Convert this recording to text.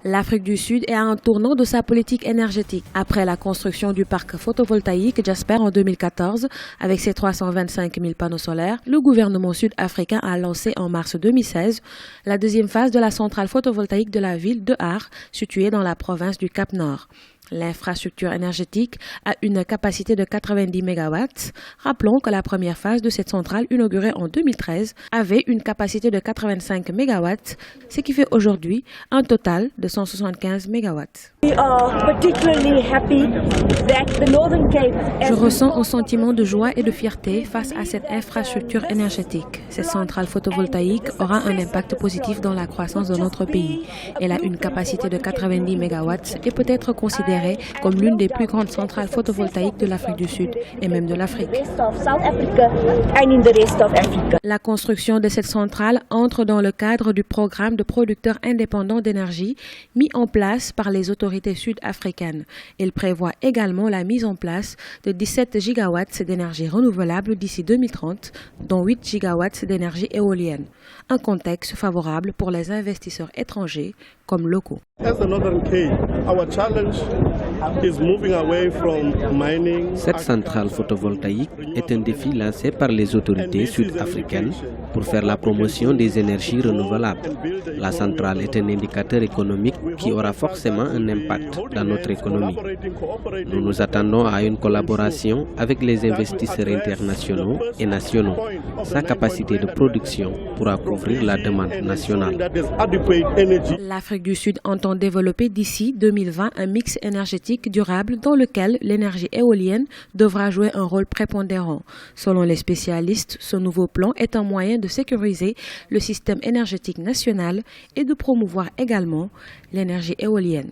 L'Afrique du Sud est à un tournant de sa politique énergétique. Après la construction du parc photovoltaïque Jasper en 2014, avec ses 325 000 panneaux solaires, le gouvernement sud-africain a lancé en mars 2016 la deuxième phase de la centrale photovoltaïque de la ville de Har, située dans la province du Cap-Nord. L'infrastructure énergétique a une capacité de 90 MW. Rappelons que la première phase de cette centrale, inaugurée en 2013, avait une capacité de 85 MW, ce qui fait aujourd'hui un total de 175 MW. Je ressens un sentiment de joie et de fierté face à cette infrastructure énergétique. Cette centrale photovoltaïque aura un impact positif dans la croissance de notre pays. Elle a une capacité de 90 MW et peut être considérée comme l'une des plus grandes centrales photovoltaïques de l'Afrique du Sud et même de l'Afrique. La construction de cette centrale entre dans le cadre du programme de producteurs indépendants d'énergie mis en place par les autorités sud-africaines. Il prévoit également la mise en place de 17 gigawatts d'énergie renouvelable d'ici 2030, dont 8 gigawatts d'énergie éolienne. Un contexte favorable pour les investisseurs étrangers comme locaux. Cette centrale photovoltaïque est un défi lancé par les autorités sud-africaines pour faire la promotion des énergies renouvelables. La centrale est un indicateur économique qui aura forcément un impact dans notre économie. Nous nous attendons à une collaboration avec les investisseurs internationaux et nationaux. Sa capacité de production pourra couvrir la demande nationale. L'Afrique du Sud entend développer d'ici 2020 un mix énergétique durable dans lequel l'énergie éolienne devra jouer un rôle prépondérant. Selon les spécialistes, ce nouveau plan est un moyen de sécuriser le système énergétique national et de promouvoir également l'énergie éolienne.